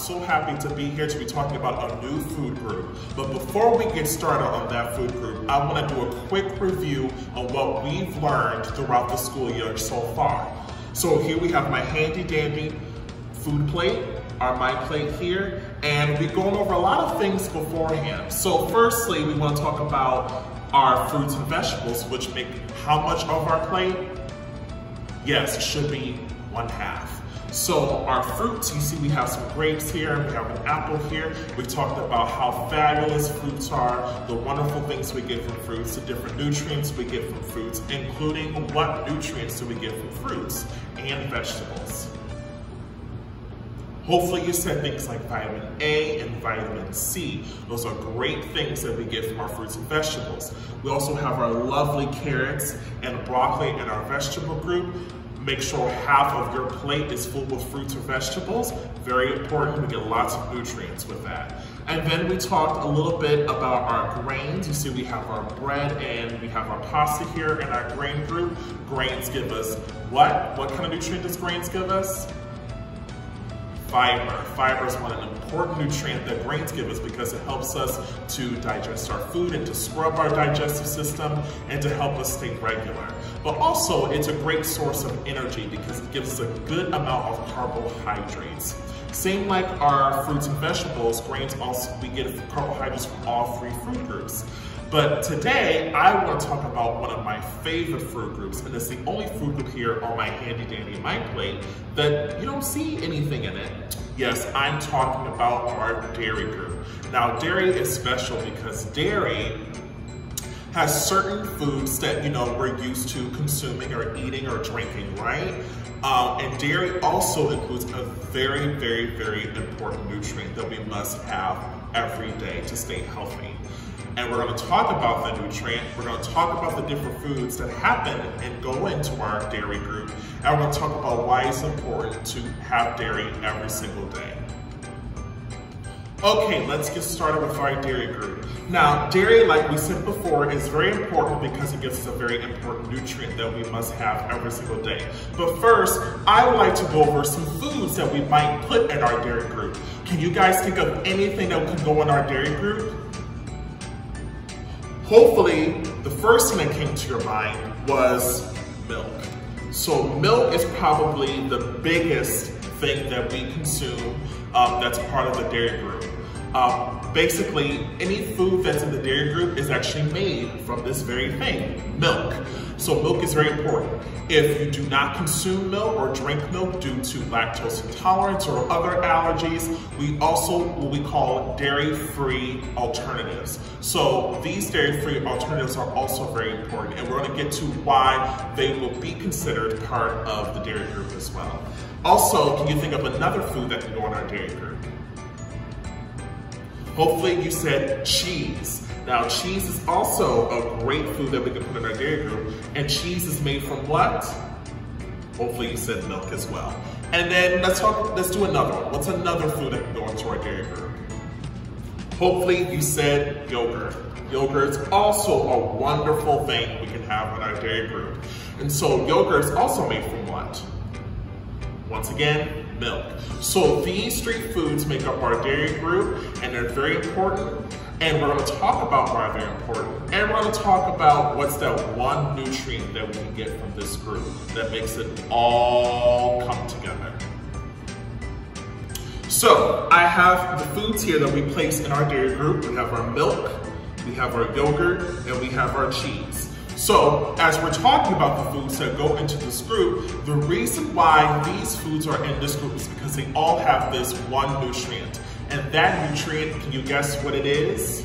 so happy to be here to be talking about a new food group. But before we get started on that food group, I want to do a quick review on what we've learned throughout the school year so far. So here we have my handy dandy food plate, my plate here, and we've gone over a lot of things beforehand. So firstly, we want to talk about our fruits and vegetables, which make how much of our plate? Yes, it should be 1/2. So our fruits, you see we have some grapes here, we have an apple here. We talked about how fabulous fruits are, the wonderful things we get from fruits, the different nutrients we get from fruits, including what nutrients do we get from fruits and vegetables. Hopefully you said things like vitamin A and vitamin C. Those are great things that we get from our fruits and vegetables. We also have our lovely carrots and broccoli in our vegetable group. Make sure half of your plate is full with fruits or vegetables. Very important, we get lots of nutrients with that. And then we talked a little bit about our grains. You see we have our bread and we have our pasta here in our grain group. Grains give us what? What kind of nutrient does grains give us? Fiber. Fiber is an important nutrient that grains give us because it helps us to digest our food and to scrub our digestive system and to help us stay regular. But also, it's a great source of energy because it gives us a good amount of carbohydrates. Same like our fruits and vegetables, grains also, we get carbohydrates from all 3 fruit groups. But today, I want to talk about one of my favorite fruit groups, and it's the only fruit group here on my handy dandy my plate that you don't see anything in it. Yes, I'm talking about our dairy group. Now, dairy is special because dairy has certain foods that, we're used to consuming or eating or drinking, right? And dairy also includes a very, very, very important nutrient that we must have every day to stay healthy. And we're going to talk about the nutrient, we're going to talk about the different foods that happen and go into our dairy group, and we're going to talk about why it's important to have dairy every single day. Okay, let's get started with our dairy group. Now, dairy, like we said before, is very important because it gives us a very important nutrient that we must have every single day. But first, I would like to go over some foods that we might put in our dairy group. Can you guys think of anything that could go in our dairy group? Hopefully, the first thing that came to your mind was milk. So milk is probably the biggest thing that we consume that's part of the dairy group. Basically, any food that's in the dairy group is actually made from this very thing, milk. So milk is very important. If you do not consume milk or drink milk due to lactose intolerance or other allergies, we also what we call dairy-free alternatives. So these dairy-free alternatives are also very important, and we're going to get to why they will be considered part of the dairy group as well. Also, can you think of another food that can go in our dairy group? Hopefully you said cheese. Now cheese is also a great food that we can put in our dairy group, and cheese is made from what? Hopefully you said milk as well. And then let's do another one. What's another food that can go into our dairy group? Hopefully you said yogurt. Yogurt is also a wonderful thing we can have in our dairy group. And so yogurt is also made from what? Once again, milk. So these 3 foods make up our dairy group, and they're very important, and we're going to talk about why they're important, and we're going to talk about what's that one nutrient that we can get from this group that makes it all come together. So I have the foods here that we place in our dairy group. We have our milk, we have our yogurt, and we have our cheese. So, as we're talking about the foods that go into this group, the reason why these foods are in this group is because they all have this one nutrient. And that nutrient, can you guess what it is?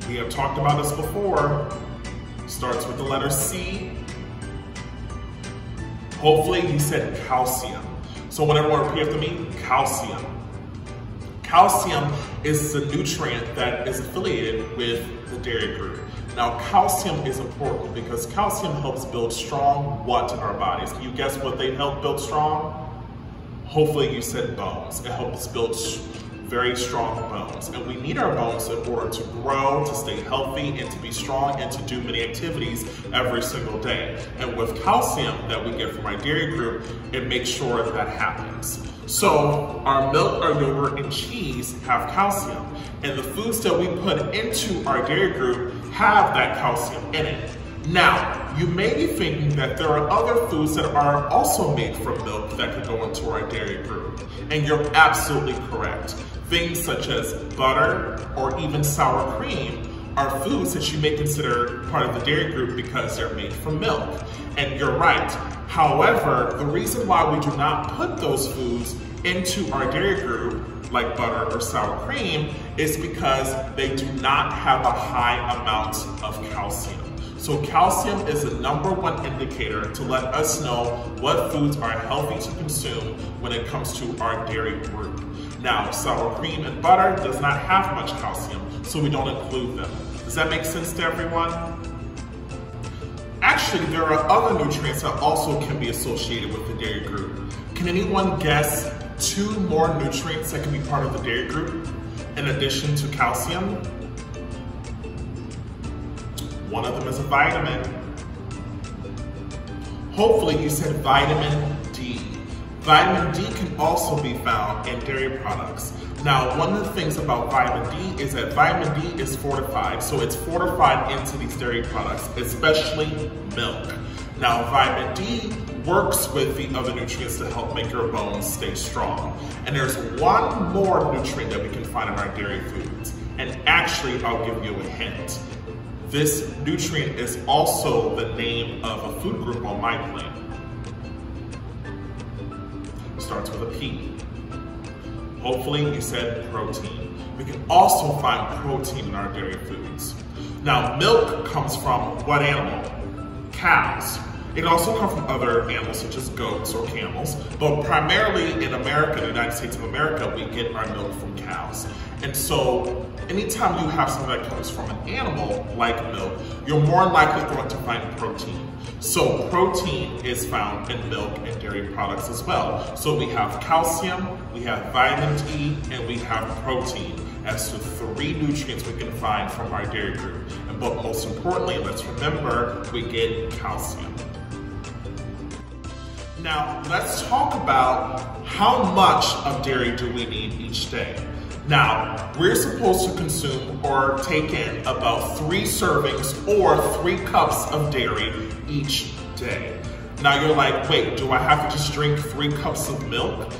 We have talked about this before. Starts with the letter C. Hopefully you said calcium. So when everyone repeat after me, calcium. Calcium is the nutrient that is affiliated with the dairy group. Now, calcium is important because calcium helps build strong what in our bodies? Can you guess what they help build strong? Hopefully you said bones. It helps build very strong bones. And we need our bones in order to grow, to stay healthy, and to be strong, and to do many activities every single day. And with calcium that we get from our dairy group, it makes sure that happens. So our milk, our yogurt, and cheese have calcium. And the foods that we put into our dairy group have that calcium in it. Now, you may be thinking that there are other foods that are also made from milk that could go into our dairy group. And you're absolutely correct. Things such as butter or even sour cream are foods that you may consider part of the dairy group because they're made from milk. And you're right. However, the reason why we do not put those foods into our dairy group, like butter or sour cream, is because they do not have a high amount of calcium. So calcium is the #1 indicator to let us know what foods are healthy to consume when it comes to our dairy group. Now, sour cream and butter does not have much calcium, so we don't include them. Does that make sense to everyone? Actually, there are other nutrients that also can be associated with the dairy group. Can anyone guess 2 more nutrients that can be part of the dairy group in addition to calcium? One of them is a vitamin. Hopefully you said vitamin D. Vitamin D can also be found in dairy products. Now, one of the things about vitamin D is that vitamin D is fortified, so it's fortified into these dairy products, especially milk. Now, vitamin D works with the other nutrients to help make your bones stay strong. And there's one more nutrient that we can find in our dairy foods. And actually, I'll give you a hint. This nutrient is also the name of a food group on my plate. Starts with a P. Hopefully you said protein. We can also find protein in our dairy foods. Now, milk comes from what animal? Cows. It can also come from other animals such as goats or camels, but primarily in America, the United States of America, we get our milk from cows. And so anytime you have something that comes from an animal like milk, you're more likely going to find protein. So protein is found in milk and dairy products as well. So we have calcium, we have vitamin D, and we have protein as the 3 nutrients we can find from our dairy group. But most importantly, let's remember, we get calcium. Now, let's talk about how much of dairy do we need each day. Now, we're supposed to consume or take in about 3 servings or 3 cups of dairy each day. Now you're like, wait, do I have to just drink 3 cups of milk?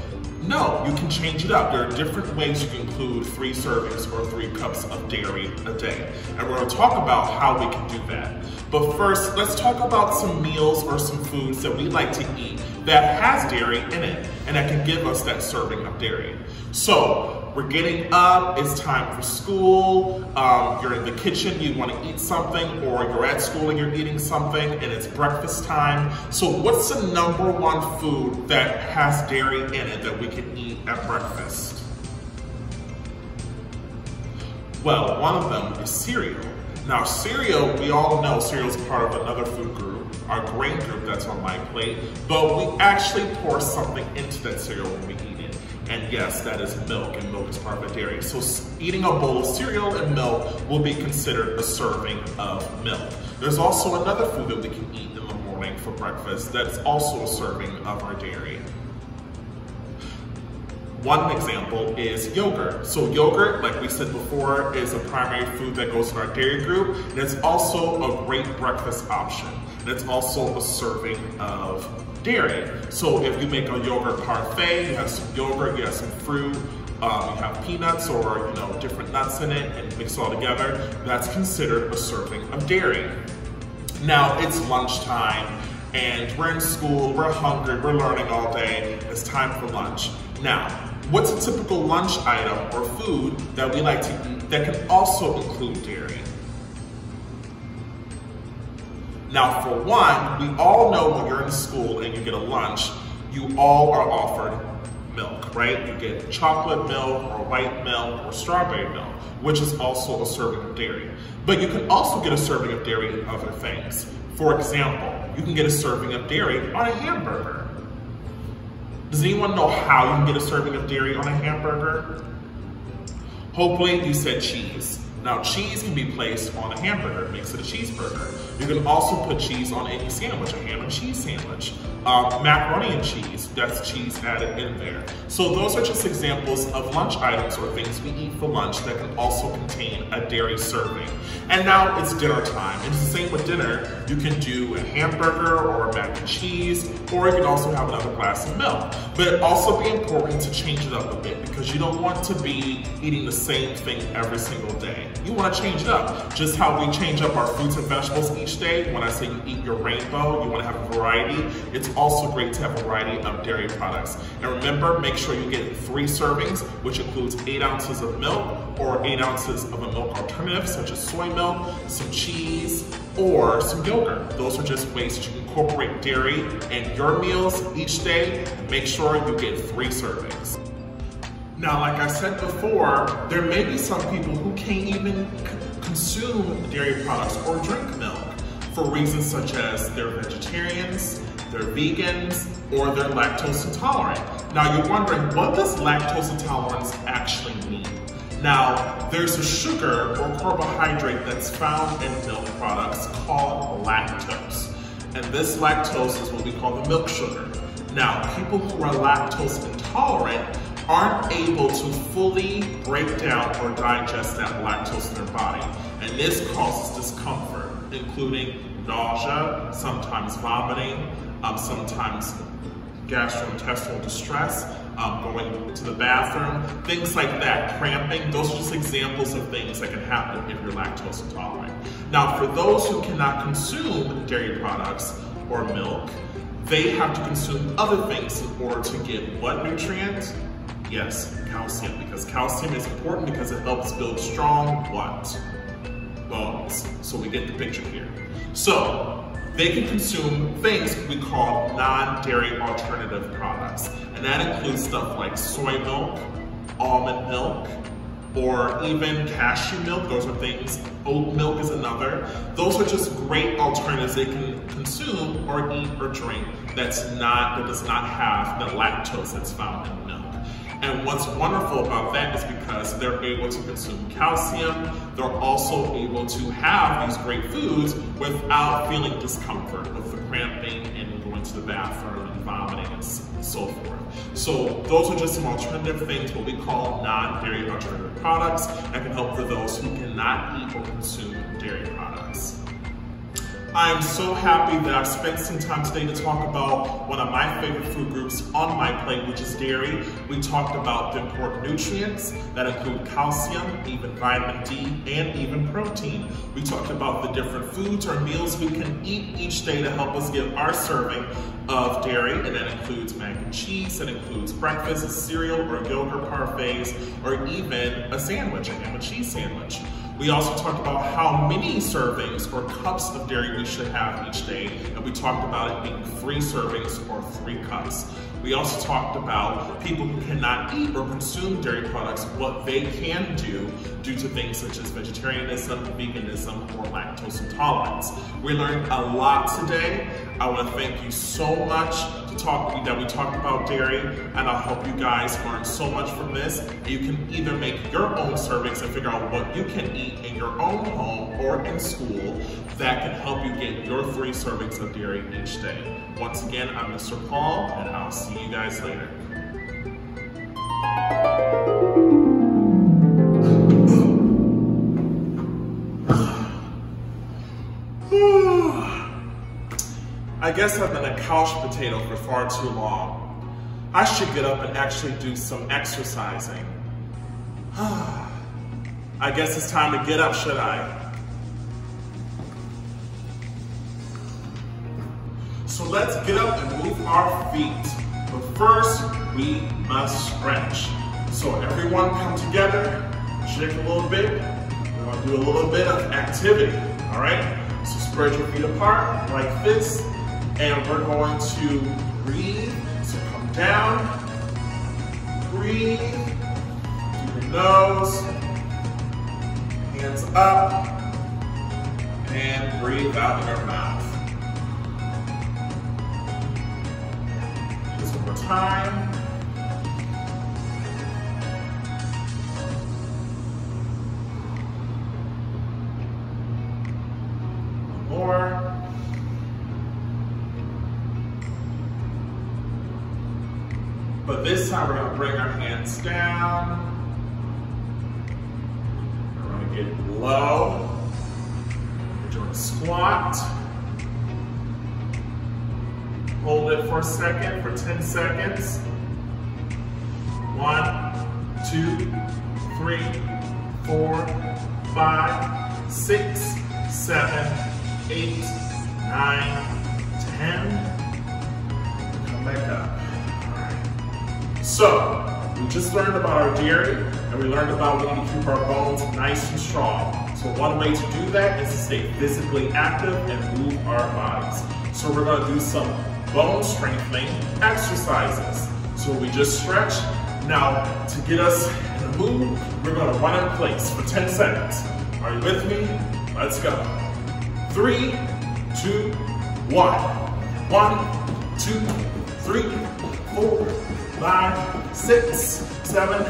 No, you can change it up. There are different ways you can include 3 servings or 3 cups of dairy a day. And we're going to talk about how we can do that. But first, let's talk about some meals or some foods that we like to eat that has dairy in it and that can give us that serving of dairy. So, we're getting up, it's time for school, you're in the kitchen, you want to eat something, or you're at school and you're eating something and it's breakfast time. So what's the #1 food that has dairy in it that we can eat at breakfast? Well, one of them is cereal. Now cereal, we all know cereal is part of another food group, our grain group that's on my plate, but we actually pour something into that cereal when we eat it. And yes, that is milk, and milk is part of the dairy. So eating a bowl of cereal and milk will be considered a serving of milk. There's also another food that we can eat in the morning for breakfast that's also a serving of our dairy. One example is yogurt. So yogurt, like we said before, is a primary food that goes in our dairy group, and it's also a great breakfast option. And it's also a serving of dairy. So if you make a yogurt parfait, you have some yogurt, you have some fruit, you have peanuts or different nuts in it, and mix it all together, that's considered a serving of dairy. Now it's lunchtime, and we're in school, we're hungry, we're learning all day, it's time for lunch. Now, what's a typical lunch item or food that we like to eat that can also include dairy? Now, for one, we all know when you're in school and you get a lunch, you all are offered milk, right? You get chocolate milk or white milk or strawberry milk, which is also a serving of dairy. But you can also get a serving of dairy in other things. For example, you can get a serving of dairy on a hamburger. Does anyone know how you can get a serving of dairy on a hamburger? Hopefully you said cheese. Now cheese can be placed on a hamburger, it makes it a cheeseburger. You can also put cheese on any sandwich, a ham and cheese sandwich. Macaroni and cheese, that's cheese added in there. So those are just examples of lunch items or things we eat for lunch that can also contain a dairy serving. And now it's dinner time. It's the same with dinner. You can do a hamburger or a mac and cheese, or you can also have another glass of milk. But it also be important to change it up a bit because you don't want to be eating the same thing every single day. You want to change it up. Just how we change up our fruits and vegetables each day. When I say you eat your rainbow, you want to have a variety. It's also great to have a variety of dairy products. And remember, make sure you get 3 servings, which includes 8 ounces of milk or 8 ounces of a milk alternative, such as soy milk, some cheese, or some yogurt. Those are just ways that you can incorporate dairy in your meals each day. Make sure you get 3 servings. Now, like I said before, there may be some people who can't even consume dairy products or drink milk for reasons such as they're vegetarians, they're vegans, or they're lactose intolerant. Now, you're wondering, what does lactose intolerance actually mean? Now, there's a sugar or carbohydrate that's found in milk products called lactose. And this lactose is what we call the milk sugar. Now, people who are lactose intolerant aren't able to fully break down or digest that lactose in their body. And this causes discomfort, including nausea, sometimes vomiting, sometimes gastrointestinal distress, going to the bathroom, things like that, cramping. Those are just examples of things that can happen if you're lactose intolerant. Now, for those who cannot consume dairy products or milk, they have to consume other things in order to get what nutrient? Yes, calcium, because calcium is important because it helps build strong what? Bones. So we get the picture here. So they can consume things we call non-dairy alternative products. And that includes stuff like soy milk, almond milk, or even cashew milk. Those are things. Oat milk is another. Those are just great alternatives they can consume or eat or drink that does not have the lactose that's found in milk. And what's wonderful about that is because they're able to consume calcium, they're also able to have these great foods without feeling discomfort with the cramping and going to the bathroom and vomiting and so forth. So those are just some alternative things, what we call non-dairy alternative products, that can help for those who cannot eat or consume dairy products. I am so happy that I've spent some time today to talk about one of my favorite food groups on my plate, which is dairy. We talked about the important nutrients that include calcium, even vitamin D, and even protein. We talked about the different foods or meals we can eat each day to help us get our serving of dairy, and that includes mac and cheese, that includes breakfast, a cereal, or yogurt parfaits, or even a sandwich, a ham and cheese sandwich. We also talked about how many servings or cups of dairy we should have each day, and we talked about it being 3 servings or 3 cups. We also talked about people who cannot eat or consume dairy products, what they can do due to things such as vegetarianism, veganism, or lactose intolerance. We learned a lot today. I want to thank you so much that we talked about dairy, and I hope you guys learned so much from this. You can either make your own servings and figure out what you can eat in your own home or in school that can help you get your 3 servings of dairy each day. Once again, I'm Mr. Paul, and I'll see you guys later. I guess I've been a couch potato for far too long. I should get up and actually do some exercising. I guess it's time to get up, should I? So let's get up and move our feet. But first, we must stretch. So everyone come together, shake a little bit. We're gonna do a little bit of activity, all right? So spread your feet apart like this. And we're going to breathe. So come down, breathe, through your nose, hands up, and breathe out in your mouth. Just one more time. So this time we're gonna bring our hands down. We're gonna get low. We're doing a squat. Hold it for a second, for 10 seconds. 1, 2, 3, 4, 5, 6, 7, 8, 9, 10. Come back up. All right. So, we just learned about our dairy, and we learned about we need to keep our bones nice and strong. So one way to do that is to stay physically active and move our bodies. So we're gonna do some bone strengthening exercises. So we just stretch. Now, to get us in the mood, we're gonna run in place for 10 seconds. Are you with me? Let's go. 3, 2, 1. 1, 2, 3, 4, 5, 6, 7,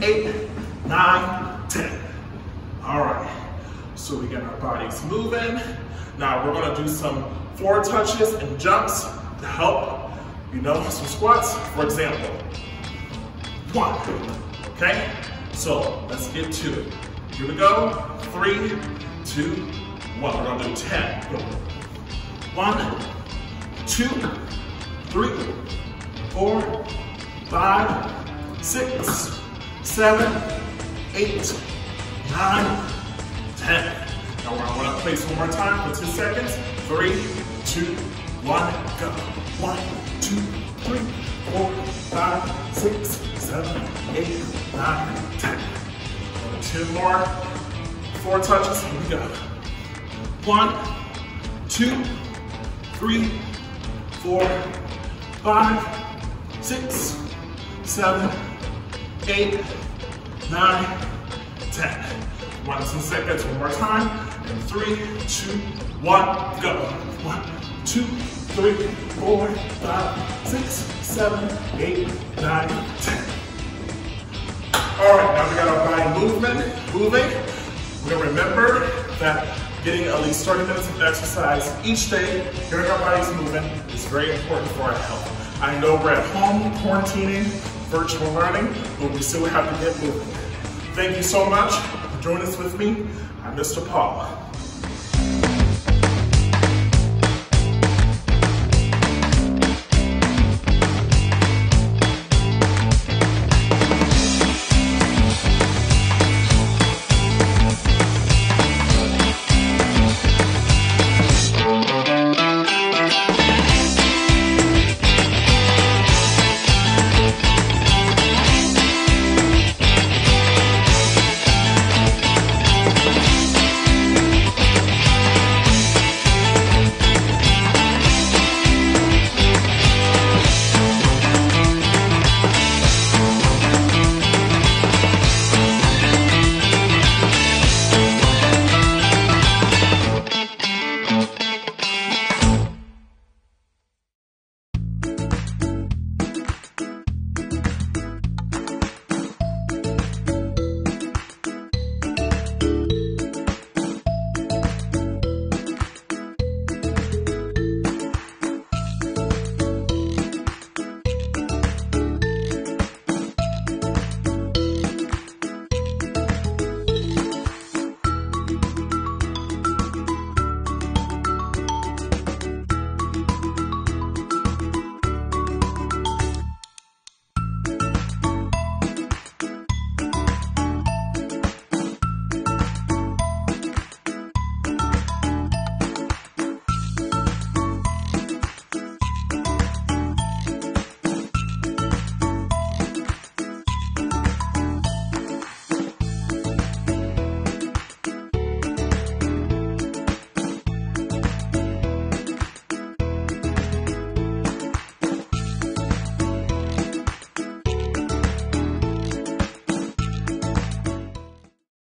8, 9, 10. All right, so we get our bodies moving. Now we're gonna do some floor touches and jumps to help, some squats, for example. 1, okay? So let's get to it. Here we go, 3, 2, 1. We're gonna do 10. 1, 2, 3, 4, 5, 6, 7, 8, 9, 10. Now we're gonna run in place one more time for 2 seconds. 3, 2, 1, go. 1, 2, 3, 4, 5, 6, 7, 8, 9, 10. 2 more. 4 touches. Here we go. 1, 2, 3, 4, 5, 6, 7, 8, 9, 10. 1 seconds, one more time. And 3, 2, 1, go. 1, 2, 3, 4, 5, 6, 7, 8, 9, 10. All right, now we got our body moving. We're gonna remember that getting at least 30 minutes of exercise each day, getting our bodies moving, is very important for our health. I know we're at home, quarantining, virtual learning, but we still have to get moving. Thank you so much for joining us with me. I'm Mr. Paul.